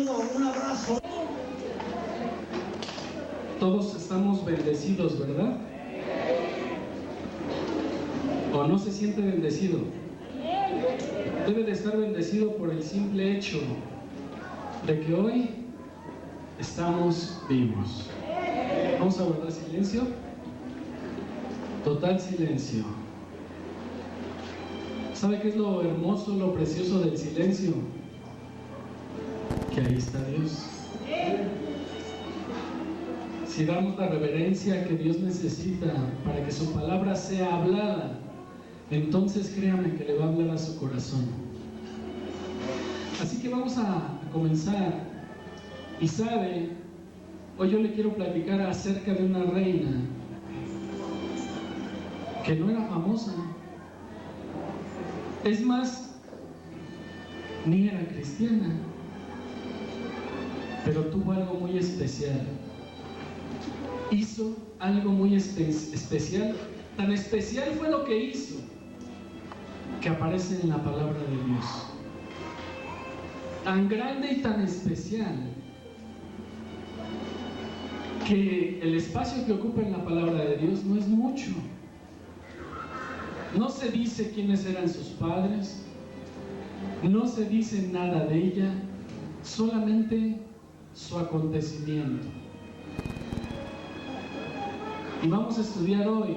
mando un abrazo. Todos estamos bendecidos, ¿verdad? ¿O no se siente bendecido? Debe de estar bendecido por el simple hecho de que hoy estamos vivos. Vamos a guardar silencio. Total silencio. ¿Sabe qué es lo hermoso, lo precioso del silencio? Que ahí está Dios. Si damos la reverencia que Dios necesita para que su palabra sea hablada, entonces créame que le va a hablar a su corazón. Así que vamos a comenzar. Y sabe, hoy yo le quiero platicar acerca de una reina que no era famosa. Es más, ni era cristiana, pero tuvo algo muy especial. Hizo algo muy especial. Tan especial fue lo que hizo, que aparece en la palabra de Dios. Tan grande y tan especial, que el espacio que ocupa en la palabra de Dios no es mucho. No se dice quiénes eran sus padres, no se dice nada de ella, solamente su acontecimiento. Y vamos a estudiar hoy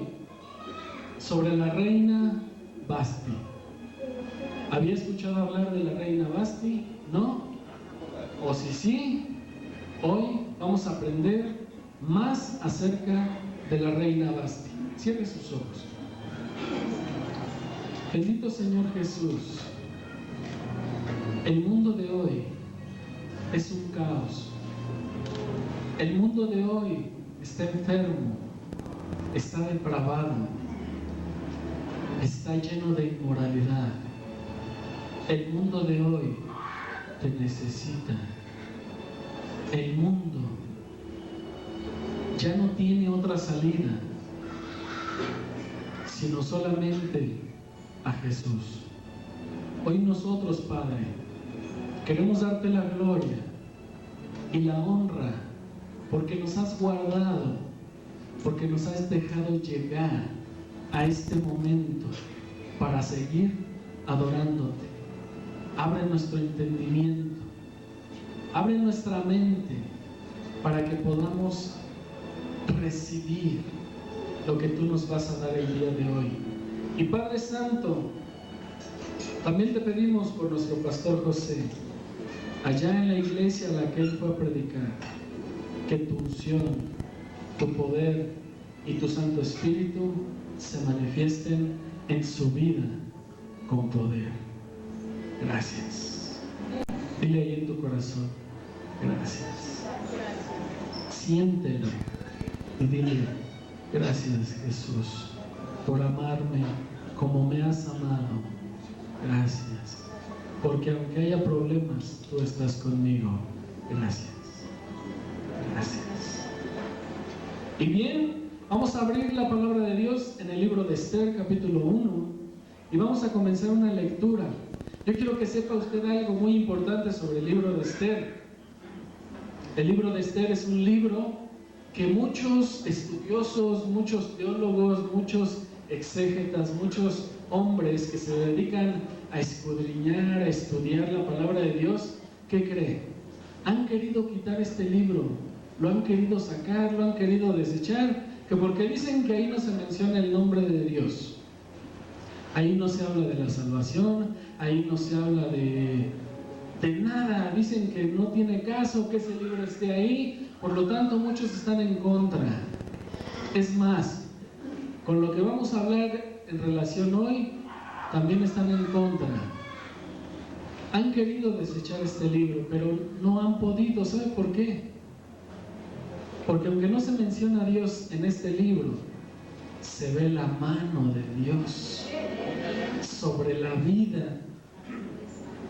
sobre la reina Vasti. ¿Había escuchado hablar de la reina Vasti? ¿No? O si sí, hoy vamos a aprender más acerca de la reina Vasti. Cierre sus ojos. Bendito Señor Jesús, el mundo de hoy es un caos. El mundo de hoy está enfermo, está depravado, está lleno de inmoralidad. El mundo de hoy te necesita. El mundo ya no tiene otra salida, sino solamente a Jesús. Hoy nosotros, Padre, queremos darte la gloria y la honra porque nos has guardado, porque nos has dejado llegar a este momento para seguir adorándote. Abre nuestro entendimiento, abre nuestra mente para que podamos recibir lo que tú nos vas a dar el día de hoy. Y Padre Santo, también te pedimos por nuestro pastor José, allá en la iglesia a la que él fue a predicar, que tu unción, tu poder y tu Santo Espíritu se manifiesten en su vida con poder. Gracias. Dile ahí en tu corazón, gracias. Siéntelo y dile, gracias Jesús por amarme como me has amado. Gracias, porque aunque haya problemas, tú estás conmigo. Gracias. Gracias. Y bien, vamos a abrir la palabra de Dios en el libro de Esther, capítulo 1, y vamos a comenzar una lectura. Yo quiero que sepa usted algo muy importante sobre el libro de Esther. El libro de Esther es un libro que muchos estudiosos, muchos teólogos, muchos exégetas, muchos hombres que se dedican a escudriñar, a estudiar la palabra de Dios, ¿qué creen? Han querido quitar este libro, lo han querido sacar, lo han querido desechar, que porque dicen que ahí no se menciona el nombre de Dios. Ahí no se habla de la salvación, ahí no se habla de nada. Dicen que no tiene caso que ese libro esté ahí, por lo tanto muchos están en contra. Es más, con lo que vamos a hablar en relación hoy, también están en contra. Han querido desechar este libro, pero no han podido. ¿Sabe por qué? Porque aunque no se menciona a Dios en este libro, se ve la mano de Dios sobre la vida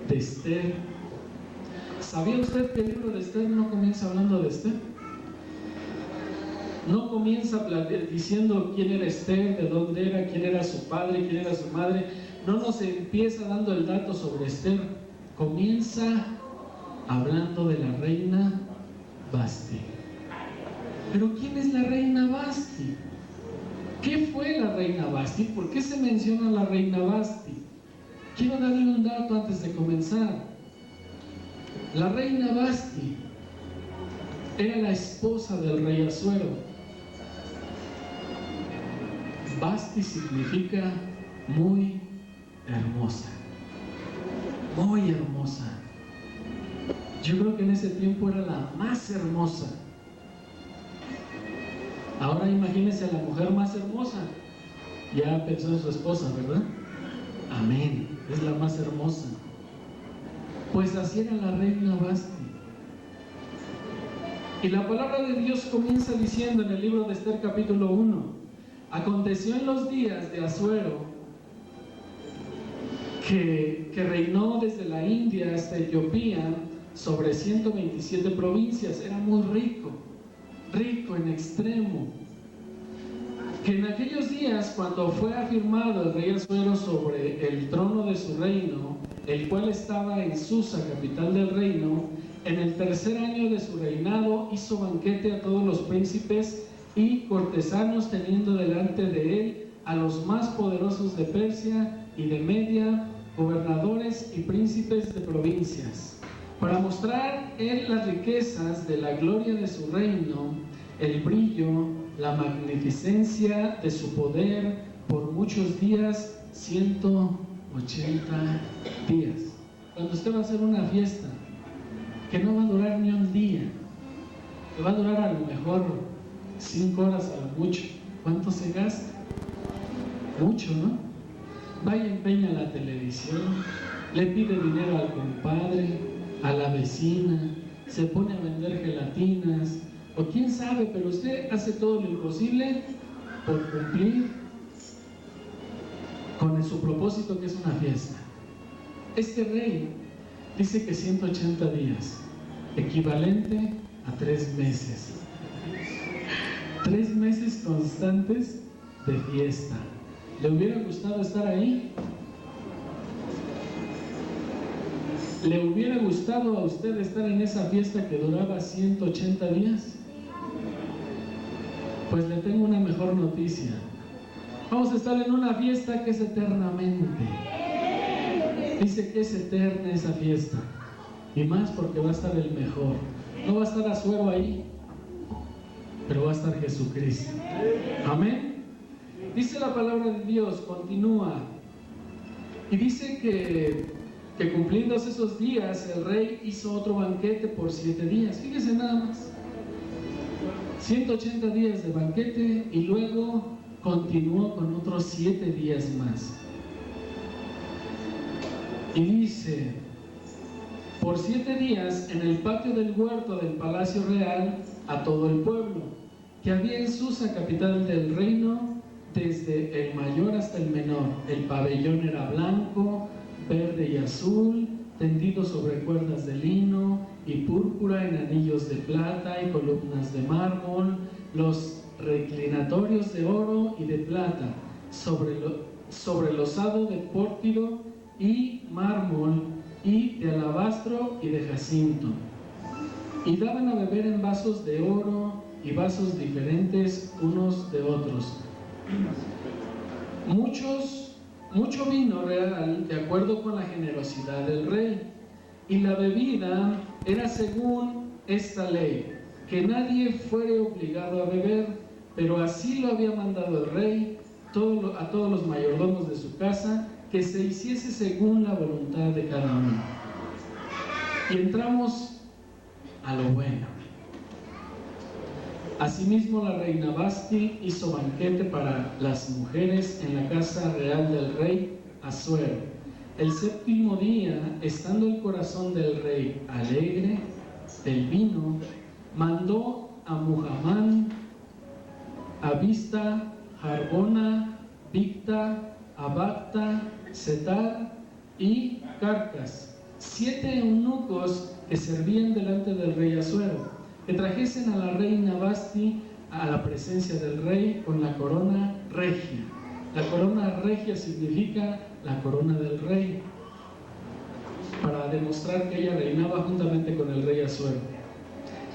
de Esther. ¿Sabía usted que el libro de Esther no comienza hablando de Esther? No comienza diciendo quién era Esther, de dónde era, quién era su padre, quién era su madre. No nos empieza dando el dato sobre Esther. Comienza hablando de la reina Vasti. Pero ¿quién es la reina Vasti? ¿Qué fue la reina Vasti? ¿Por qué se menciona la reina Vasti? Quiero darle un dato antes de comenzar. La reina Vasti era la esposa del rey Asuero. Vasti significa muy hermosa, muy hermosa. Yo creo que en ese tiempo era la más hermosa. Ahora imagínense a la mujer más hermosa. Ya pensó en su esposa, ¿verdad? Amén, es la más hermosa. Pues así era la reina Vasti. Y la palabra de Dios comienza diciendo en el libro de Esther capítulo 1: aconteció en los días de Asuero, que reinó desde la India hasta Etiopía, sobre 127 provincias. Era muy rico, rico en extremo. Que en aquellos días, cuando fue afirmado el rey Asuero sobre el trono de su reino, el cual estaba en Susa, capital del reino, en el tercer año de su reinado hizo banquete a todos los príncipes y cortesanos, teniendo delante de él a los más poderosos de Persia y de Media, gobernadores y príncipes de provincias, para mostrar él las riquezas de la gloria de su reino, el brillo, la magnificencia de su poder, por muchos días, 180 días. Cuando usted va a hacer una fiesta, que no va a durar ni un día, que va a durar a lo mejor 5 horas a lo mucho, ¿cuánto se gasta? Mucho, ¿no? Va y empeña la televisión, le pide dinero al compadre, a la vecina, se pone a vender gelatinas, o quién sabe, pero usted hace todo lo imposible por cumplir con su propósito, que es una fiesta. Este rey dice que 180 días, equivalente a 3 meses. 3 meses constantes de fiesta. ¿Le hubiera gustado estar ahí? ¿Le hubiera gustado a usted estar en esa fiesta que duraba 180 días? Pues le tengo una mejor noticia. Vamos a estar en una fiesta que es eternamente. Dice que es eterna esa fiesta. Y más porque va a estar el mejor. No va a estar Asuero ahí, pero va a estar Jesucristo. Amén. Dice la palabra de Dios, continúa. Y dice que cumpliéndose esos días, el rey hizo otro banquete por 7 días. Fíjese nada más. 180 días de banquete, y luego continuó con otros 7 días más. Y dice: por 7 días en el patio del huerto del palacio real a todo el pueblo que había en Susa, capital del reino, desde el mayor hasta el menor. El pabellón era blanco, verde y azul, tendido sobre cuerdas de lino y púrpura en anillos de plata y columnas de mármol, los reclinatorios de oro y de plata, sobre losado de pórfido y mármol y de alabastro y de jacinto. Y daban a beber en vasos de oro y vasos diferentes unos de otros. Mucho vino real, de acuerdo con la generosidad del rey. Y la bebida era según esta ley, que nadie fuere obligado a beber, pero así lo había mandado el rey a todos los mayordomos de su casa, que se hiciese según la voluntad de cada uno. Y entramos a lo bueno. Asimismo, la reina Vasti hizo banquete para las mujeres en la casa real del rey Asuero. El 7º día, estando el corazón del rey alegre del vino, mandó a Muhamán, a Vista, Harbona, Bicta, Abacta, Setar y Carcas, 7 eunucos que servían delante del rey Asuero, que trajesen a la reina Vasti a la presencia del rey con la corona regia. La corona regia significa la corona del rey, para demostrar que ella reinaba juntamente con el rey Asuero.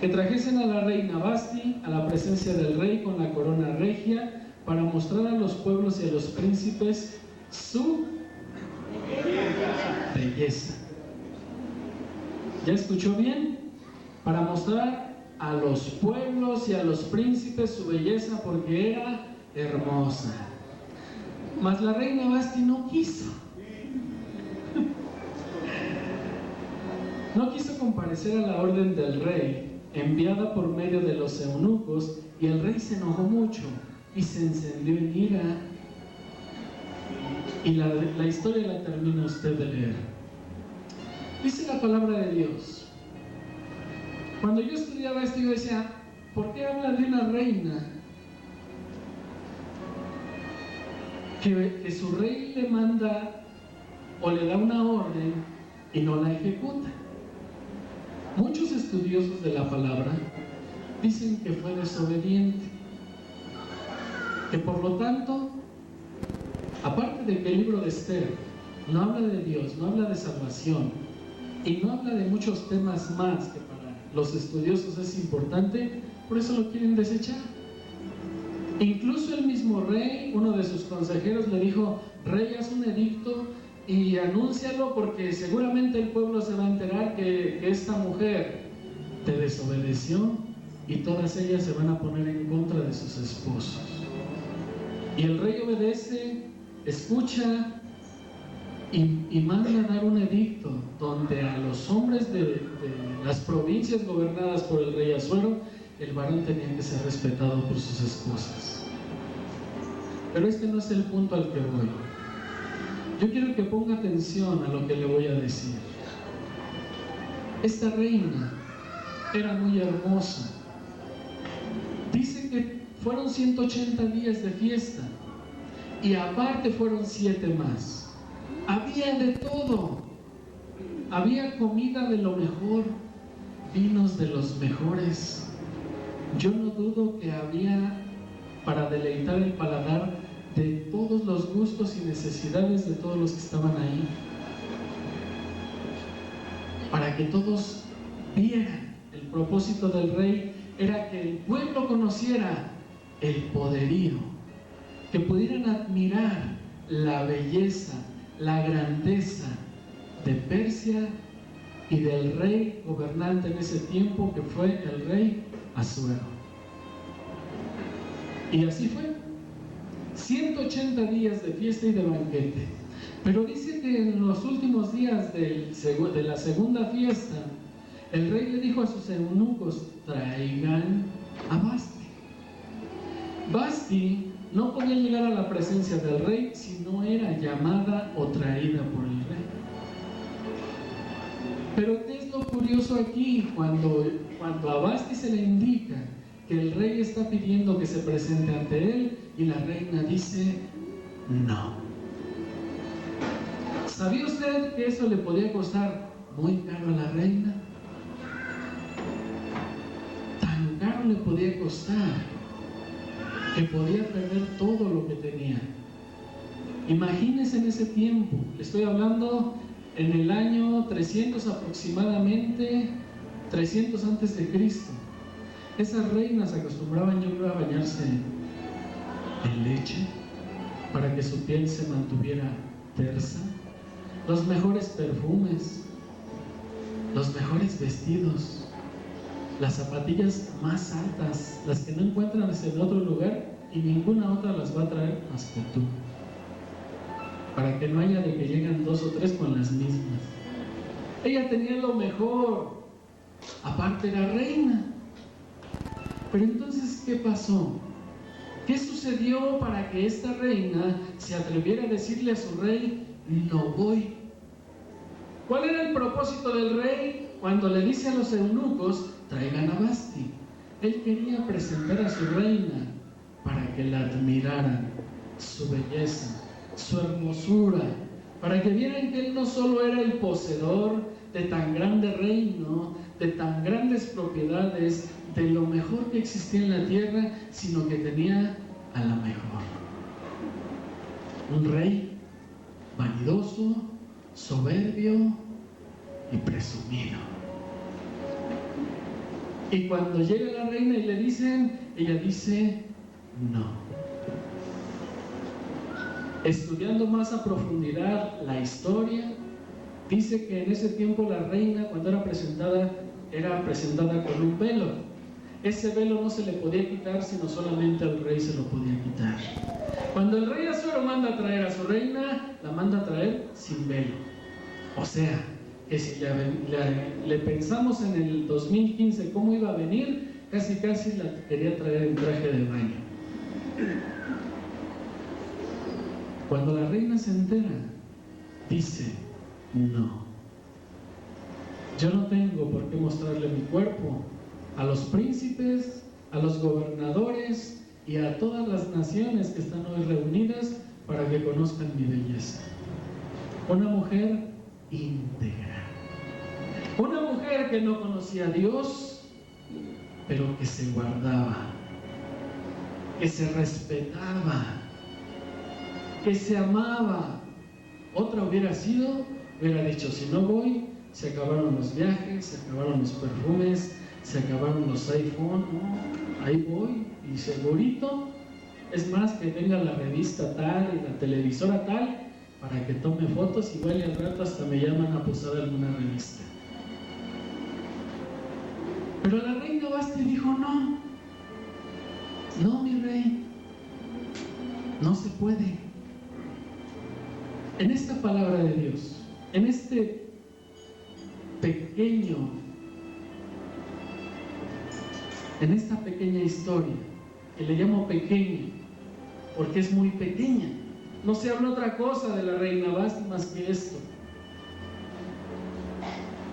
Que trajesen a la reina Vasti a la presencia del rey con la corona regia para mostrar a los pueblos y a los príncipes su belleza. ¿Ya escuchó bien? Para mostrar a los pueblos y a los príncipes su belleza, porque era hermosa. Mas la reina Vasti no quiso. No quiso comparecer a la orden del rey, enviada por medio de los eunucos, y el rey se enojó mucho y se encendió en ira. Y la historia la termina usted de leer. Dice la palabra de Dios. Cuando yo estudiaba esto, yo decía, ¿por qué habla de una reina que su rey le manda o le da una orden y no la ejecuta? Muchos estudiosos de la palabra dicen que fue desobediente, que por lo tanto, aparte de que el libro de Esther no habla de Dios, no habla de salvación y no habla de muchos temas más que para los estudiosos es importante, por eso lo quieren desechar. Incluso el mismo rey, uno de sus consejeros le dijo, rey, haz un edicto y anúncialo porque seguramente el pueblo se va a enterar que esta mujer te desobedeció y todas ellas se van a poner en contra de sus esposos. Y el rey obedece, escucha y manda a dar un edicto donde a los hombres de las provincias gobernadas por el rey Asuero, el varón tenía que ser respetado por sus esposas. Pero este no es el punto al que voy. Yo quiero que ponga atención a lo que le voy a decir. Esta reina era muy hermosa. Dice que fueron 180 días de fiesta y aparte fueron 7 más. Había de todo. Había comida de lo mejor, vinos de los mejores. Yo no dudo que había para deleitar el paladar de todos los gustos y necesidades de todos los que estaban ahí, para que todos vieran. El propósito del rey era que el pueblo conociera el poderío, que pudieran admirar la belleza, la grandeza de Persia y del rey gobernante en ese tiempo, que fue el rey Asuero. Y así fue. 180 días de fiesta y de banquete. Pero dice que en los últimos días de la segunda fiesta, el rey le dijo a sus eunucos, traigan a Vasti. Vasti no podía llegar a la presencia del rey si no era llamada o traída por el rey. Pero ¿qué es lo curioso aquí? Cuando a Vasti se le indica que el rey está pidiendo que se presente ante él, y la reina dice no. ¿Sabía usted que eso le podía costar muy caro a la reina? Tan caro le podía costar que podía perder todo lo que tenía. Imagínense en ese tiempo, le estoy hablando en el año 300 aproximadamente, 300 antes de Cristo. Esas reinas acostumbraban, yo creo, a bañarse en leche para que su piel se mantuviera tersa, los mejores perfumes, los mejores vestidos, las zapatillas más altas, las que no encuentras en otro lugar y ninguna otra las va a traer más que tú, para que no haya de que llegan 2 o 3 con las mismas. Ella tenía lo mejor, aparte era reina. Pero entonces, ¿qué pasó? ¿Qué sucedió para que esta reina se atreviera a decirle a su rey, no voy? ¿Cuál era el propósito del rey cuando le dice a los eunucos, traigan a Vasti? Él quería presentar a su reina para que la admiraran, su belleza, su hermosura, para que vieran que él no solo era el poseedor de tan grande reino, de tan grandes propiedades, de lo mejor que existía en la tierra, sino que tenía a la mejor. Un rey vanidoso, soberbio, y presumido. Y cuando llega la reina y le dicen, ella dice no. Estudiando más a profundidad la historia, dice que en ese tiempo la reina, cuando era presentada con un velo. Ese velo no se le podía quitar, sino solamente al rey se lo podía quitar. Cuando el rey Asuero manda a traer a su reina, la manda a traer sin velo. O sea, que si le pensamos en el 2015 cómo iba a venir, casi la quería traer en traje de baño. Cuando la reina se entera, dice, no, yo no tengo por qué mostrarle mi cuerpo a los príncipes, a los gobernadores y a todas las naciones que están hoy reunidas para que conozcan mi belleza. Una mujer íntegra, una mujer que no conocía a Dios, pero que se guardaba, que se respetaba, que se amaba. Otra hubiera dicho, si no voy, se acabaron los viajes, se acabaron los perfumes, se acabaron los iPhone, no, ahí voy, y segurito, es más, que venga la revista tal y la televisora tal, para que tome fotos, igual y al rato hasta me llaman a posar alguna revista. Pero la reina Vasti dijo, no, mi rey, no se puede. En esta palabra de Dios, en este en esta pequeña historia, que le llamo pequeña, porque es muy pequeña, no se habla otra cosa de la reina Vasti más que esto.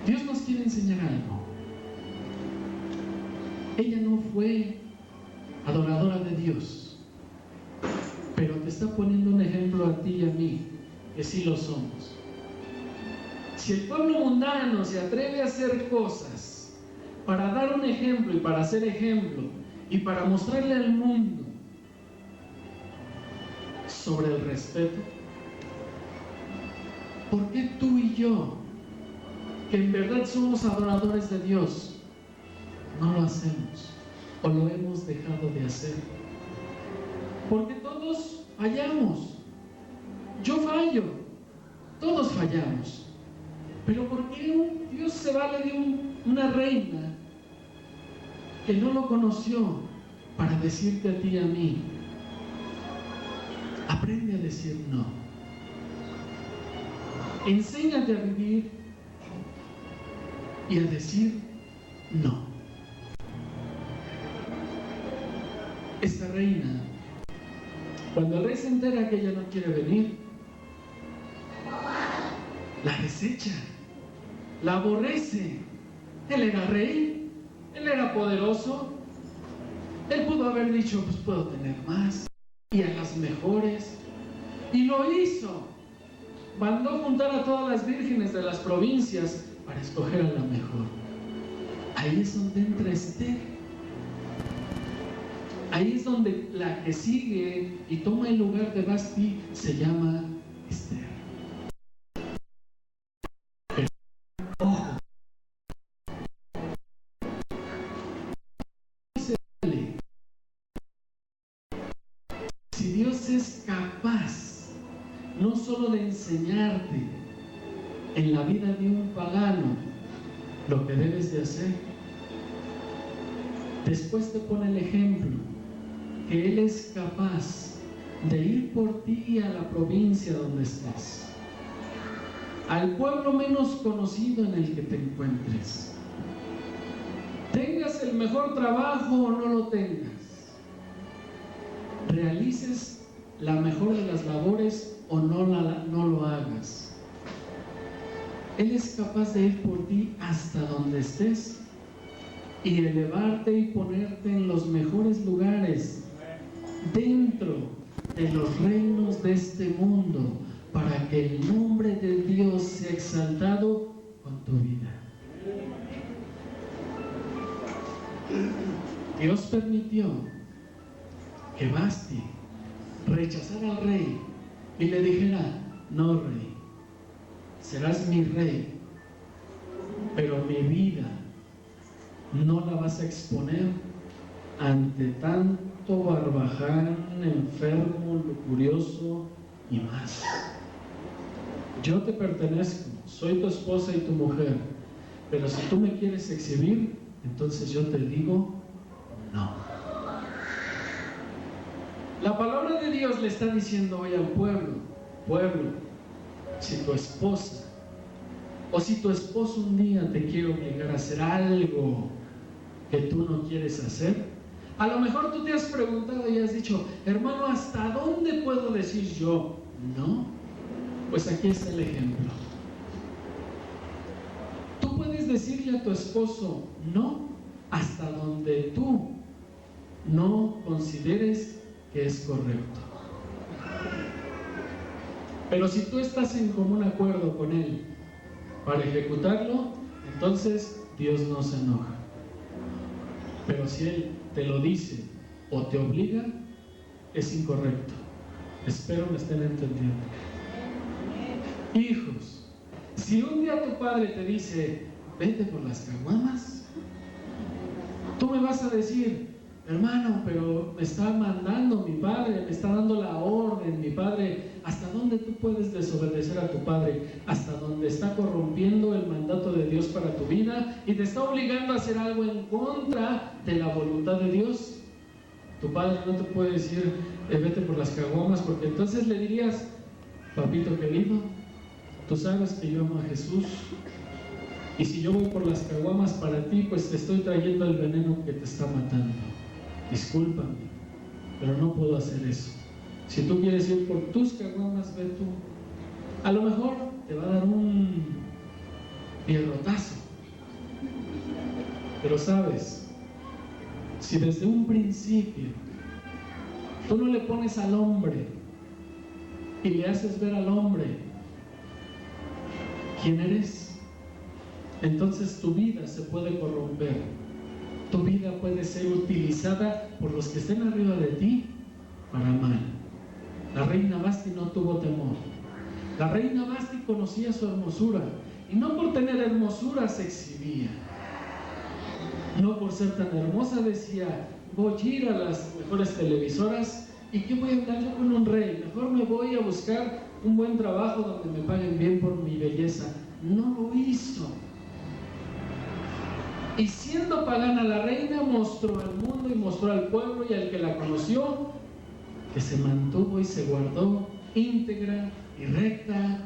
Dios nos quiere enseñar algo. Ella no fue adoradora de Dios, pero te está poniendo un ejemplo a ti y a mí, que sí lo somos. Si el pueblo mundano se atreve a hacer cosas para dar un ejemplo y para ser ejemplo y para mostrarle al mundo sobre el respeto, ¿por qué tú y yo, que en verdad somos adoradores de Dios, no lo hacemos o lo hemos dejado de hacer? Porque todos fallamos. Yo fallo, todos fallamos. Pero ¿por qué Dios se vale de una reina que no lo conoció para decirte a ti y a mí? Aprende a decir no. Enséñate a vivir y a decir no. Esta reina, cuando el rey se entera que ella no quiere venir, la desecha, la aborrece. Él era rey, él era poderoso, él pudo haber dicho, pues puedo tener más y a las mejores, y lo hizo. Mandó juntar a todas las vírgenes de las provincias para escoger a la mejor. Ahí es donde entra Esther. Ahí es donde la que sigue y toma el lugar de Vasti se llama Esther. Si Dios es capaz no solo de enseñarte en la vida de un pagano lo que debes de hacer, después te pone el ejemplo que Él es capaz de ir por ti a la provincia donde estés, al pueblo menos conocido en el que te encuentres, tengas el mejor trabajo o no lo tengas, realices la mejor de las labores o no lo hagas. Él es capaz de ir por ti hasta donde estés y elevarte y ponerte en los mejores lugares dentro de los reinos de este mundo para que el nombre de Dios sea exaltado con tu vida. Dios permitió que Vasti rechazara al rey y le dijera, no, rey, serás mi rey, pero mi vida no la vas a exponer ante tanto barbaján, enfermo, lujurioso y más. Yo te pertenezco, soy tu esposa y tu mujer, pero si tú me quieres exhibir, entonces yo te digo no. La palabra de Dios le está diciendo hoy al pueblo, si tu esposa o si tu esposo un día te quiere obligar a hacer algo que tú no quieres hacer, a lo mejor tú te has preguntado y has dicho, hermano, ¿hasta dónde puedo decir yo no? Pues aquí está el ejemplo. Tú puedes decirle a tu esposo no hasta donde tú no consideres que es correcto. Pero si tú estás en común acuerdo con él para ejecutarlo, entonces Dios no se enoja. Pero si él te lo dice o te obliga, es incorrecto. Espero me estén entendiendo. Hijos, si un día tu padre te dice, vete por las caguamas, tú me vas a decir, hermano, pero me está mandando mi padre, me está dando la orden mi padre. ¿Hasta dónde tú puedes desobedecer a tu padre? Hasta donde está corrompiendo el mandato de Dios para tu vida y te está obligando a hacer algo en contra de la voluntad de Dios. Tu padre no te puede decir, vete por las caguamas, porque entonces le dirías, papito querido, tú sabes que yo amo a Jesús, y si yo voy por las caguamas para ti, pues te estoy trayendo el veneno que te está matando. Discúlpame, pero no puedo hacer eso. Si tú quieres ir por tus caguamas, ve tú. A lo mejor te va a dar un pierrotazo, pero sabes, si desde un principio tú no le pones al hombre y le haces ver al hombre quién eres, entonces tu vida se puede corromper. Tu vida puede ser utilizada por los que estén arriba de ti para mal. La reina Vasti no tuvo temor. La reina Vasti conocía su hermosura y no por tener hermosura se exhibía. No por ser tan hermosa decía, voy a ir a las mejores televisoras y ¿qué voy a hablar yo con un rey? Mejor me voy a buscar un buen trabajo donde me paguen bien por mi belleza. No lo hizo. Y siendo pagana, la reina mostró al mundo y mostró al pueblo y al que la conoció que se mantuvo y se guardó íntegra y recta,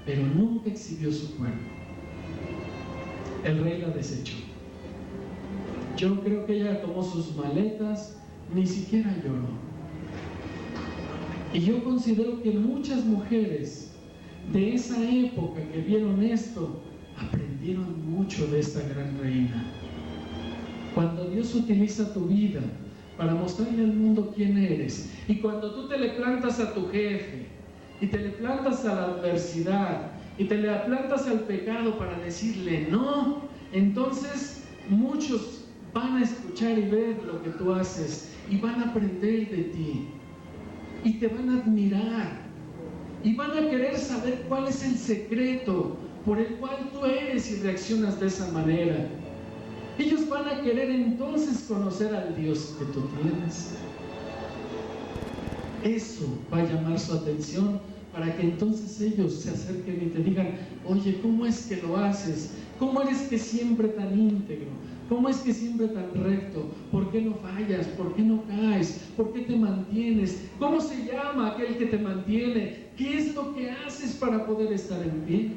pero nunca exhibió su cuerpo. El rey la desechó. Yo creo que ella tomó sus maletas, ni siquiera lloró. Y yo considero que muchas mujeres de esa época que vieron esto aprendieron mucho de esta gran reina. Cuando Dios utiliza tu vida para mostrarle al mundo quién eres, y cuando tú te le plantas a tu jefe, y te le plantas a la adversidad, y te le plantas al pecado para decirle no, entonces muchos van a escuchar y ver lo que tú haces, y van a aprender de ti, y te van a admirar, y van a querer saber cuál es el secreto por el cual tú eres y reaccionas de esa manera. Ellos van a querer entonces conocer al Dios que tú tienes. Eso va a llamar su atención para que entonces ellos se acerquen y te digan, oye, ¿cómo es que lo haces? ¿Cómo eres que siempre tan íntegro? ¿Cómo es que siempre tan recto? ¿Por qué no fallas? ¿Por qué no caes? ¿Por qué te mantienes? ¿Cómo se llama aquel que te mantiene? ¿Qué es lo que haces para poder estar en pie?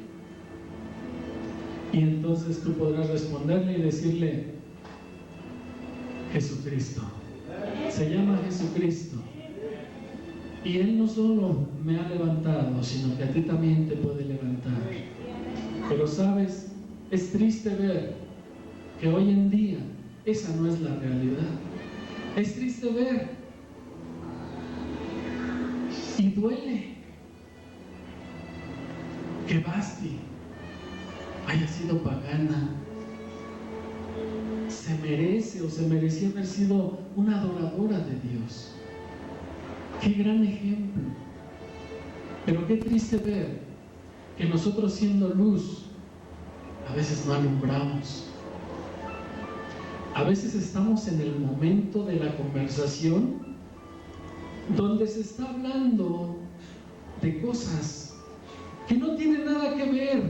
Y entonces tú podrás responderle y decirle, Jesucristo. Se llama Jesucristo. Y Él no solo me ha levantado, sino que a ti también te puede levantar. Pero sabes, es triste ver que hoy en día esa no es la realidad. Es triste ver y duele que Vasti haya sido pagana. Se merece o se merecía haber sido una adoradora de Dios. Qué gran ejemplo. Pero qué triste ver que nosotros siendo luz a veces no alumbramos. A veces estamos en el momento de la conversación donde se está hablando de cosas que no tienen nada que ver,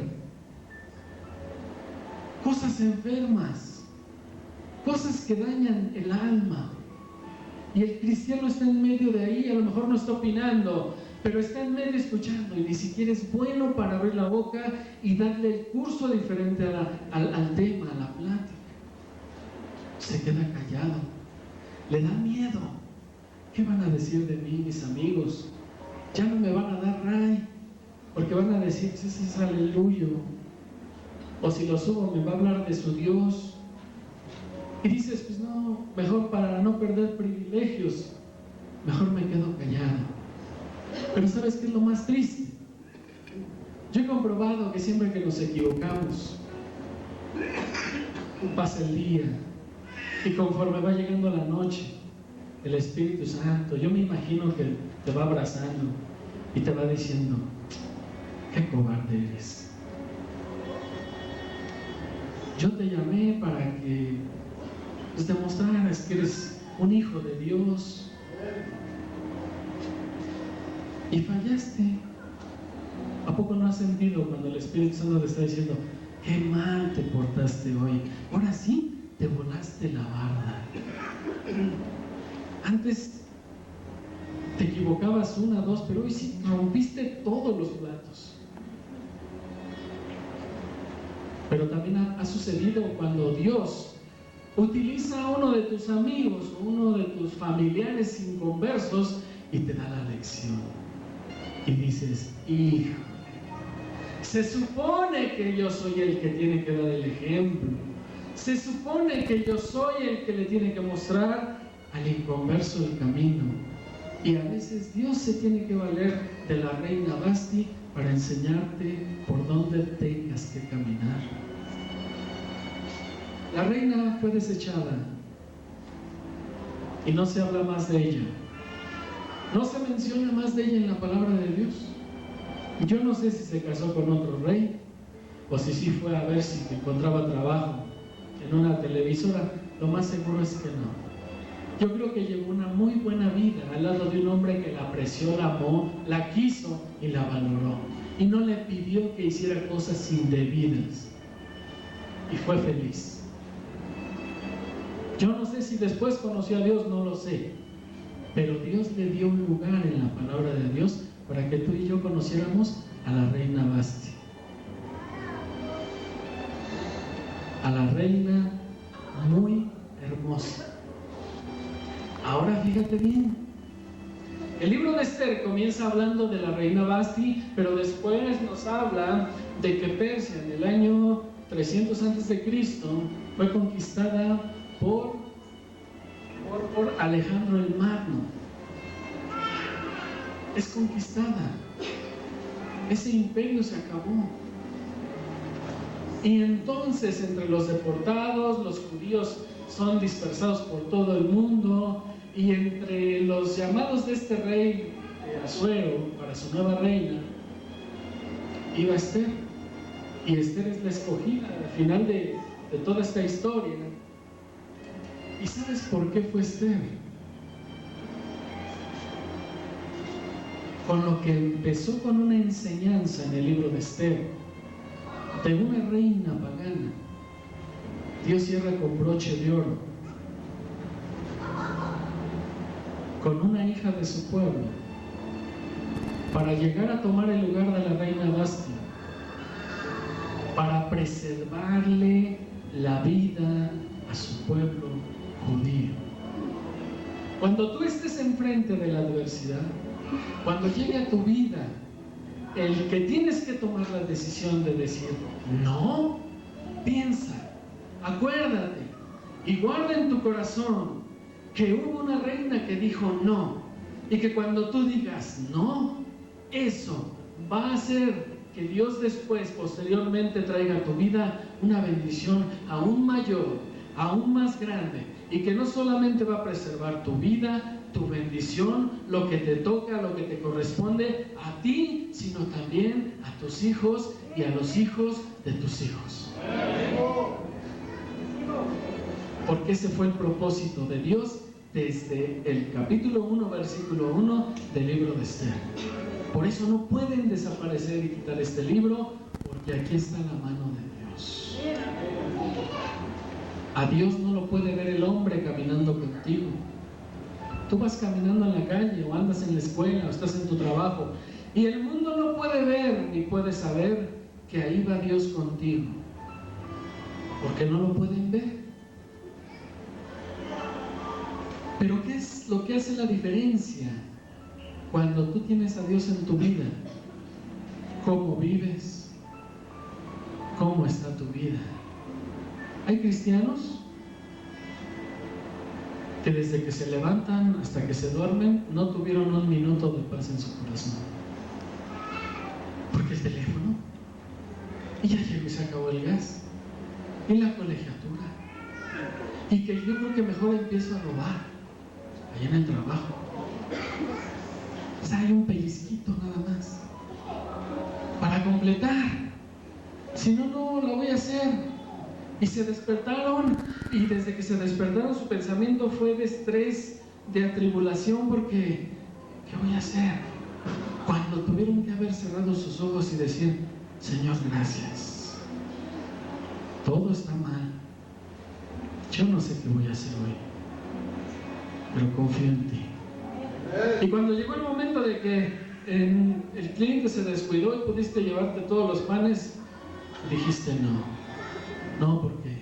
cosas enfermas, cosas que dañan el alma. Y el cristiano está en medio de ahí, a lo mejor no está opinando, pero está en medio escuchando y ni siquiera es bueno para abrir la boca y darle el curso diferente al tema, a la plática. Se queda callado, le da miedo. ¿Qué van a decir de mí mis amigos? Ya no me van a dar ray, porque van a decir, ese es aleluya. O si lo subo me va a hablar de su Dios. Y dices, pues no, mejor para no perder privilegios, mejor me quedo callado. Pero ¿sabes qué es lo más triste? Yo he comprobado que siempre que nos equivocamos, pasa el día, y conforme va llegando la noche, el Espíritu Santo, yo me imagino que te va abrazando y te va diciendo, qué cobarde eres. Yo te llamé para que pues, demostraras que eres un hijo de Dios y fallaste. ¿A poco no has sentido cuando el Espíritu Santo te está diciendo, qué mal te portaste hoy? Ahora sí, te volaste la barda. Antes te equivocabas una, dos, pero hoy sí rompiste todos los platos. Pero también ha sucedido cuando Dios utiliza a uno de tus amigos o uno de tus familiares inconversos y te da la lección. Y dices, hijo, se supone que yo soy el que tiene que dar el ejemplo. Se supone que yo soy el que le tiene que mostrar al inconverso el camino. Y a veces Dios se tiene que valer de la reina Vasti para enseñarte por dónde tengas que caminar. La reina fue desechada y no se habla más de ella. No se menciona más de ella en la palabra de Dios. Yo no sé si se casó con otro rey o si sí fue a ver si encontraba trabajo en una televisora. Lo más seguro es que no. Yo creo que llevó una muy buena vida al lado de un hombre que la apreció, la amó, la quiso y la valoró. Y no le pidió que hiciera cosas indebidas. Y fue feliz. Yo no sé si después conoció a Dios, no lo sé. Pero Dios le dio un lugar en la palabra de Dios para que tú y yo conociéramos a la reina Vasti. A la reina muy hermosa. Ahora fíjate bien, el libro de Esther comienza hablando de la reina Vasti, pero después nos habla de que Persia en el año 300 a.C. fue conquistada por Alejandro el Magno. Es conquistada. Ese imperio se acabó. Y entonces entre los deportados, los judíos son dispersados por todo el mundo, y entre los llamados de este rey Asuero para su nueva reina iba Esther. Y Esther es la escogida al final de toda esta historia. ¿Y sabes por qué fue Esther? Con lo que empezó con una enseñanza en el libro de Esther, de una reina pagana, Dios cierra con broche de oro, con una hija de su pueblo, para llegar a tomar el lugar de la reina Vasti, para preservarle la vida a su pueblo judío. Cuando tú estés enfrente de la adversidad, cuando llegue a tu vida el que tienes que tomar la decisión de decir no, piensa, acuérdate y guarda en tu corazón que hubo una reina que dijo no, y que cuando tú digas no, eso va a hacer que Dios después, posteriormente, traiga a tu vida una bendición aún mayor, aún más grande, y que no solamente va a preservar tu vida, tu bendición, lo que te toca, lo que te corresponde a ti, sino también a tus hijos y a los hijos de tus hijos. Porque ese fue el propósito de Dios desde el capítulo 1, versículo 1 del libro de Esther. Por eso no pueden desaparecer y quitar este libro, porque aquí está la mano de Dios. A Dios no lo puede ver el hombre caminando contigo. Tú vas caminando en la calle o andas en la escuela o estás en tu trabajo y el mundo no puede ver ni puede saber que ahí va Dios contigo, porque no lo pueden ver. Pero ¿qué es lo que hace la diferencia cuando tú tienes a Dios en tu vida? ¿Cómo vives? ¿Cómo está tu vida? Hay cristianos que desde que se levantan hasta que se duermen no tuvieron un minuto de paz en su corazón. Porque el teléfono, y ya llegó y se acabó el gas, y la colegiatura, y que yo creo que mejor empiezo a robar allá en el trabajo. O sea, hay un pellizquito nada más para completar, si no, no la voy a hacer. Y se despertaron, y desde que se despertaron su pensamiento fue de estrés, de atribulación, porque ¿qué voy a hacer? Cuando tuvieron que haber cerrado sus ojos y decir: Señor, gracias, todo está mal, yo no sé qué voy a hacer hoy, pero confío en ti. Y cuando llegó el momento de que el cliente se descuidó y pudiste llevarte todos los panes, dijiste no, porque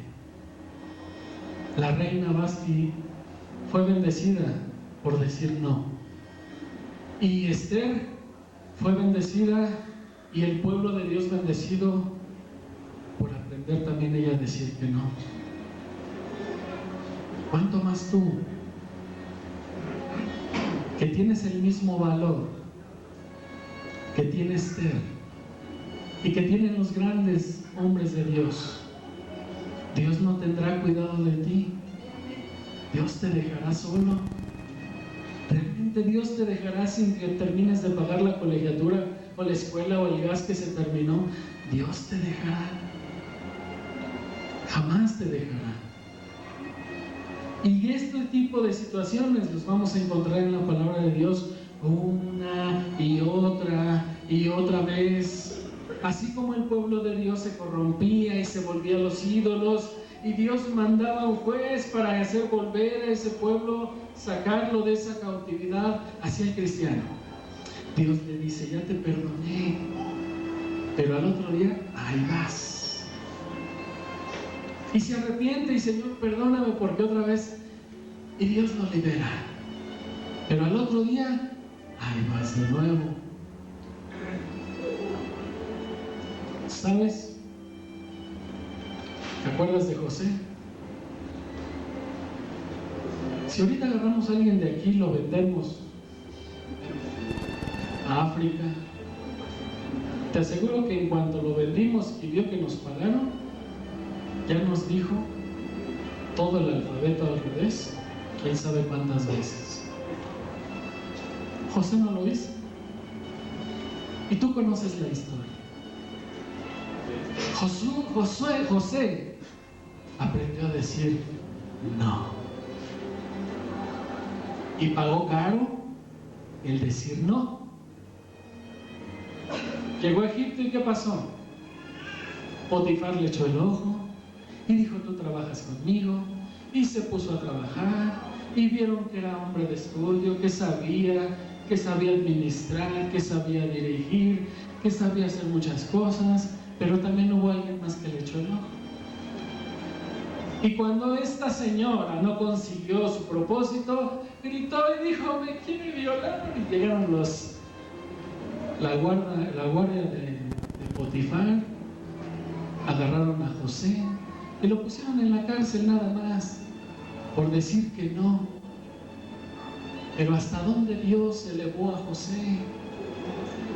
la reina Vasti fue bendecida por decir no, y Esther fue bendecida, y el pueblo de Dios bendecido por aprender también ella a decir que no. ¿Cuánto más tú, que tienes el mismo valor que tiene Esther y que tienen los grandes hombres de Dios? Dios no tendrá cuidado de ti. Dios te dejará solo. ¿Realmente Dios te dejará sin que termines de pagar la colegiatura o la escuela o el gas que se terminó? Dios te dejará. Jamás te dejará. Y este tipo de situaciones los vamos a encontrar en la palabra de Dios una y otra vez. Así como el pueblo de Dios se corrompía y se volvía a los ídolos, y Dios mandaba a un juez para hacer volver a ese pueblo, sacarlo de esa cautividad, hacia el cristiano. Dios le dice: ya te perdoné, pero al otro día, ahí vas. Y se arrepiente y: Señor, perdóname, porque otra vez, y Dios lo libera. Pero al otro día, ahí vas de nuevo. ¿Sabes? ¿Te acuerdas de José? Si ahorita agarramos a alguien de aquí y lo vendemos a África, te aseguro que en cuanto lo vendimos y vio que nos pagaron, ya nos dijo todo el alfabeto al revés, quién sabe cuántas veces. José no lo hizo. Y tú conoces la historia. José aprendió a decir no. Y pagó caro el decir no. Llegó a Egipto, ¿y qué pasó? Potifar le echó el ojo y dijo: tú trabajas conmigo. Y se puso a trabajar, y vieron que era hombre de estudio, que sabía administrar, que sabía dirigir, que sabía hacer muchas cosas. Pero también hubo alguien más que le echó el ojo. Y cuando esta señora no consiguió su propósito, gritó y dijo: me quiere violar. Y llegaron la guardia de Potifar, agarraron a José y lo pusieron en la cárcel nada más por decir que no. Pero ¿hasta dónde Dios elevó a José?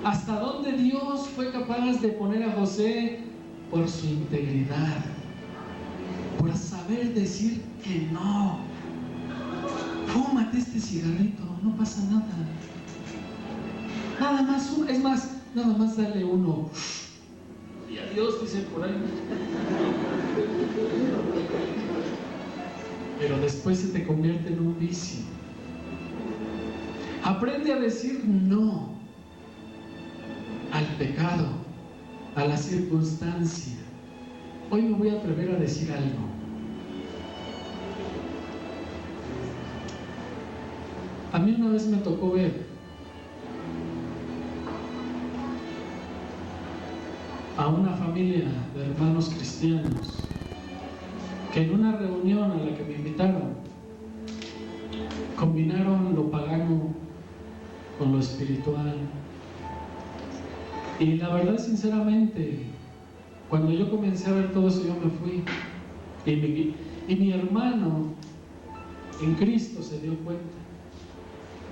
¿Hasta dónde Dios fue capaz de poner a José? Por su integridad, por saber decir que no. fúmate este cigarrito, no pasa nada. Nada más uno, es más, nada más dale uno. Y adiós, dice por ahí. Pero después se te convierte en un vicio. Aprende a decir no al pecado, a la circunstancia. Hoy me voy a atrever a decir algo. A mí una vez me tocó ver a una familia de hermanos cristianos que en una reunión a la que me invitaron combinaron lo pagano con lo espiritual. Y la verdad, sinceramente, cuando yo comencé a ver todo eso, yo me fui. Y mi hermano en Cristo se dio cuenta.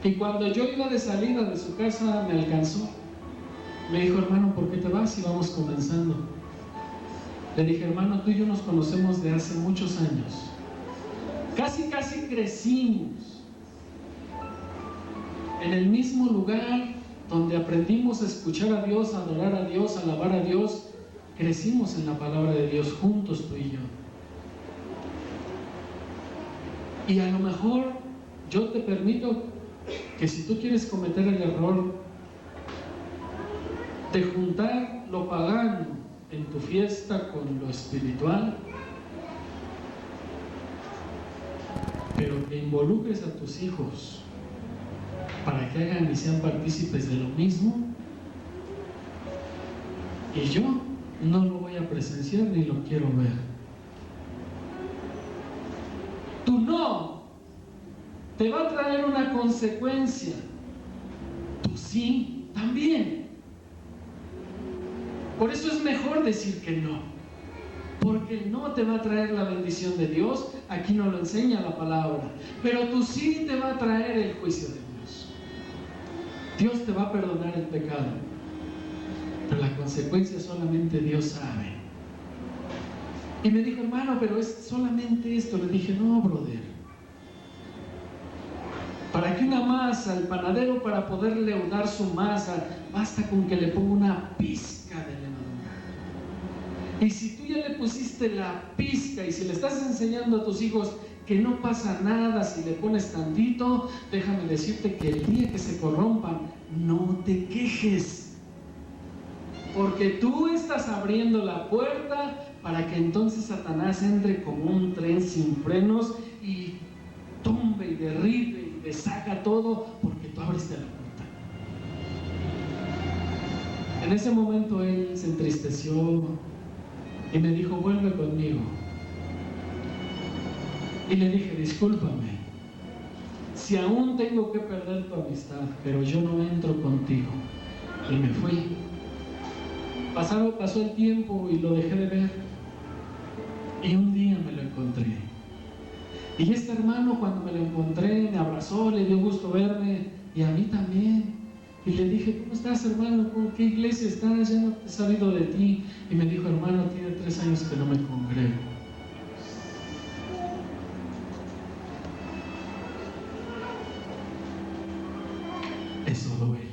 Y cuando yo iba de salida de su casa, me alcanzó. Me dijo: hermano, ¿por qué te vas? Y vamos comenzando. Le dije: hermano, tú y yo nos conocemos de hace muchos años. Casi crecimos en el mismo lugar donde aprendimos a escuchar a Dios, a adorar a Dios, a alabar a Dios. Crecimos en la palabra de Dios juntos, tú y yo. Y a lo mejor yo te permito que si tú quieres cometer el error de juntar lo pagano en tu fiesta con lo espiritual, pero que involucres a tus hijos para que hagan y sean partícipes de lo mismo, y yo no lo voy a presenciar ni lo quiero ver. Tu no te va a traer una consecuencia, tu sí también. Por eso es mejor decir que no, porque el no te va a traer la bendición de Dios. Aquí no lo enseña la palabra, pero tu sí te va a traer el juicio de Dios. Dios te va a perdonar el pecado, pero la consecuencia solamente Dios sabe. Y me dijo: hermano, pero es solamente esto. Le dije: no, brother. Para que una masa, el panadero, para poder leudar su masa, basta con que le ponga una pizca de levadura. Y si tú ya le pusiste la pizca, y si le estás enseñando a tus hijos que no pasa nada si le pones tantito, déjame decirte que el día que se corrompan, no te quejes, porque tú estás abriendo la puerta para que entonces Satanás entre como un tren sin frenos y tumbe y derribe y deshaga todo, porque tú abriste la puerta. En ese momento él se entristeció y me dijo: vuelve conmigo. Y le dije: discúlpame si aún tengo que perder tu amistad, pero yo no entro contigo. Y me fui. Pasó el tiempo y lo dejé de ver, y un día me lo encontré. Y este hermano, cuando me lo encontré, me abrazó, le dio gusto verme, y a mí también. Y le dije: ¿cómo estás, hermano? ¿Por qué iglesia estás? Ya no he sabido de ti. Y me dijo: hermano, tiene 3 años que no me congrego. Eso duele.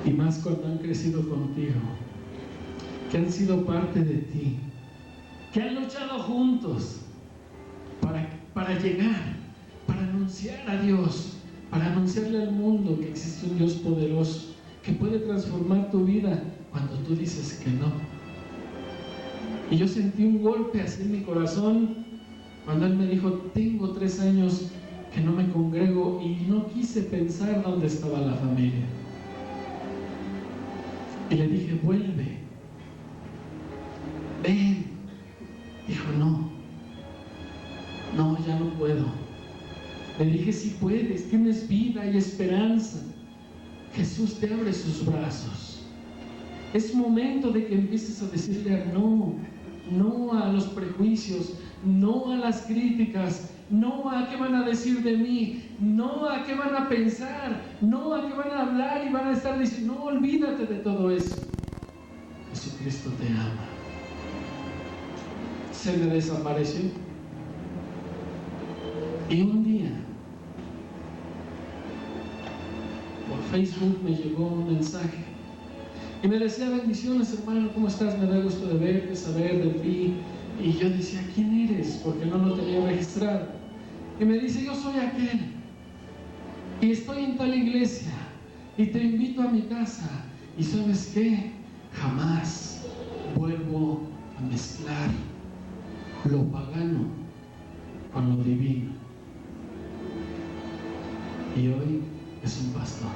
Y más cuando han crecido contigo, que han sido parte de ti, que han luchado juntos para llegar, para anunciar a Dios, para anunciarle al mundo que existe un Dios poderoso, que puede transformar tu vida cuando tú dices que no. Y yo sentí un golpe así en mi corazón cuando él me dijo: tengo 3 años que no me congrego, y no quise pensar dónde estaba la familia. Y le dije: vuelve, ven. Dijo: no, ya no puedo. Le dije: sí puedes, tienes vida y esperanza. Jesús te abre sus brazos. Es momento de que empieces a decirle no a los prejuicios, no a las críticas, no a qué van a decir de mí, no a qué van a pensar, no a qué van a hablar y van a estar diciendo. No, olvídate de todo eso. Jesucristo te ama. Se me desapareció. Y un día, por Facebook me llegó un mensaje y me decía: bendiciones hermano, ¿cómo estás? Me da gusto de verte, saber de ti. Y yo decía: ¿quién eres? Porque no lo tenía registrado. Y me dice: yo soy aquel, y estoy en tal iglesia, y te invito a mi casa. Y ¿sabes qué? Jamás vuelvo a mezclar lo pagano con lo divino. Y hoy es un pastor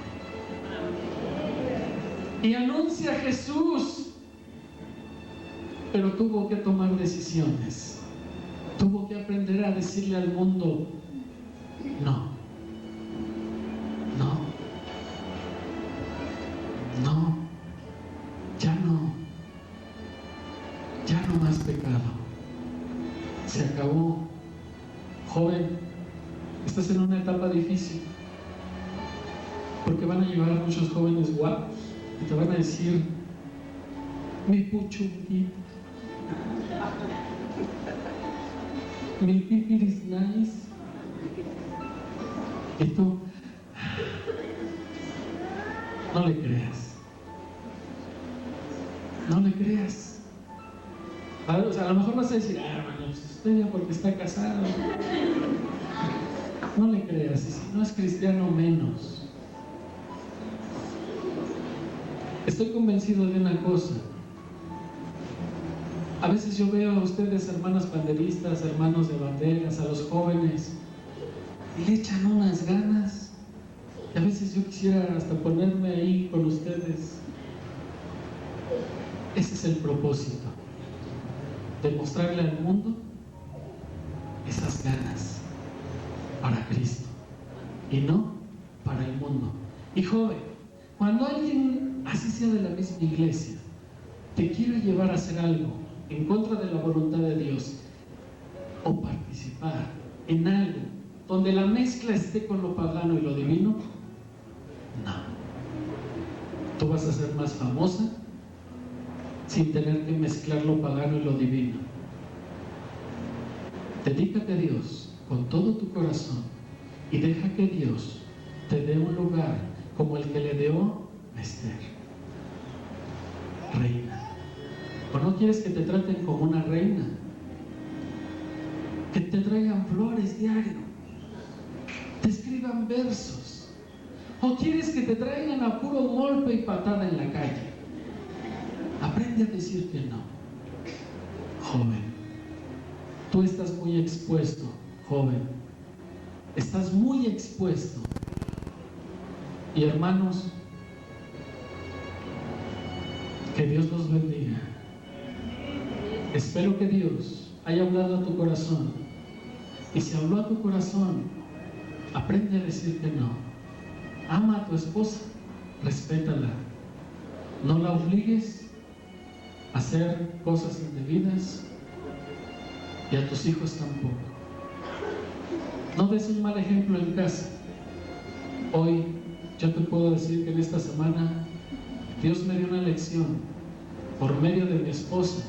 y anuncia a Jesús, pero tuvo que tomar decisiones, tuvo que aprender a decirle al mundo: no, no, no, ya no, ya no más pecado, se acabó. Joven, estás en una etapa difícil, porque van a llegar muchos jóvenes guapos y te van a decir: mi puchunguito, mi pipiris nice. Y tú no le creas, no le creas. O sea, a lo mejor vas a decir: hermano, pues usted ya porque está casado. No le creas, y si no es cristiano, menos. Estoy convencido de una cosa. A veces yo veo a ustedes, hermanas banderistas, hermanos de banderas, a los jóvenes, y le echan unas ganas. Y a veces yo quisiera hasta ponerme ahí con ustedes. Ese es el propósito, demostrarle al mundo esas ganas para Cristo y no para el mundo. Y joven, cuando alguien, así sea de la misma iglesia, te quiera llevar a hacer algo en contra de la voluntad de Dios, o participar en algo donde la mezcla esté con lo pagano y lo divino, no. Tú vas a ser más famosa sin tener que mezclar lo pagano y lo divino. Dedícate a Dios con todo tu corazón y deja que Dios te dé un lugar como el que le dio a Esther, reina. ¿O no quieres que te traten como una reina? Que te traigan flores diario, te escriban versos. ¿O quieres que te traigan a puro golpe y patada en la calle? Aprende a decir que no. Joven, tú estás muy expuesto, joven. Estás muy expuesto. Y hermanos, que Dios los bendiga. Espero que Dios haya hablado a tu corazón. Y si habló a tu corazón, aprende a decir que no. Ama a tu esposa, respétala. No la obligues a hacer cosas indebidas, y a tus hijos tampoco. No des un mal ejemplo en casa. Hoy yo te puedo decir que en esta semana Dios me dio una lección por medio de mi esposa,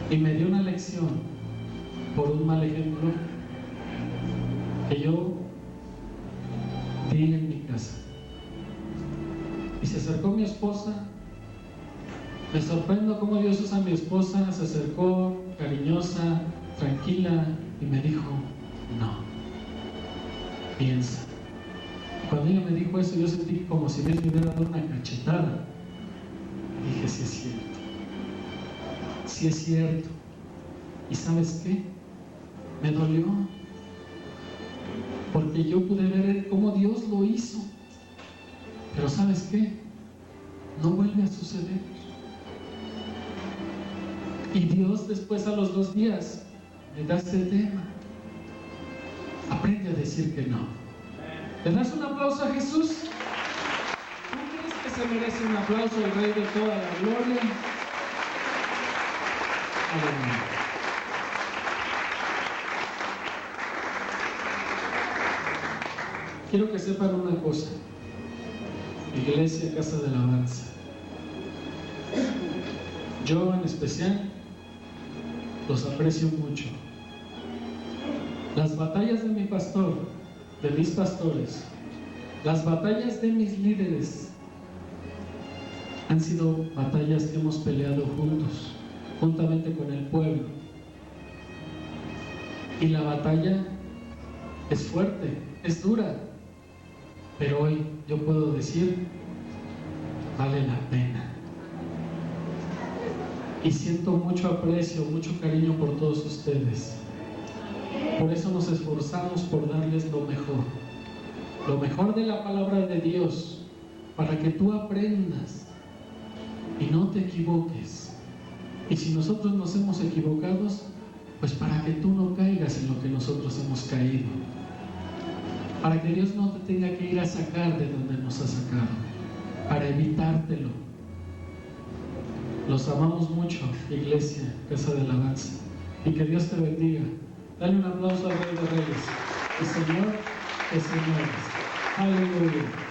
y me dio una lección por un mal ejemplo que yo di en mi casa. Y se acercó mi esposa. Me sorprendo cómo Dios usa a mi esposa. Se acercó cariñosa, tranquila, y me dijo: no, piensa. Cuando ella me dijo eso, yo sentí como si Dios me hubiera dado una cachetada. Y dije: sí es cierto, sí es cierto. ¿Y sabes qué? Me dolió, porque yo pude ver cómo Dios lo hizo. Pero ¿sabes qué? No vuelve a suceder. Y Dios después, a los 2 días, me da ese tema. Aprende a decir que no. ¿Le das un aplauso a Jesús? ¿Tú crees que se merece un aplauso al Rey de toda la gloria? Aleluya. Quiero que sepan una cosa, Iglesia Casa de Alabanza. Yo en especial los aprecio mucho. Las batallas de mi pastor, de mis pastores, las batallas de mis líderes han sido batallas que hemos peleado juntos, juntamente con el pueblo. Y la batalla es fuerte, es dura, pero hoy yo puedo decir, vale la pena. Y siento mucho aprecio, mucho cariño por todos ustedes. Por eso nos esforzamos por darles lo mejor de la palabra de Dios, para que tú aprendas y no te equivoques. Y si nosotros nos hemos equivocado, pues para que tú no caigas en lo que nosotros hemos caído, para que Dios no te tenga que ir a sacar de donde nos ha sacado, para evitártelo. Los amamos mucho, Iglesia, Casa de Alabanza, y que Dios te bendiga. Dale un aplauso al Rey de Reyes, el Señor de señores. Aleluya.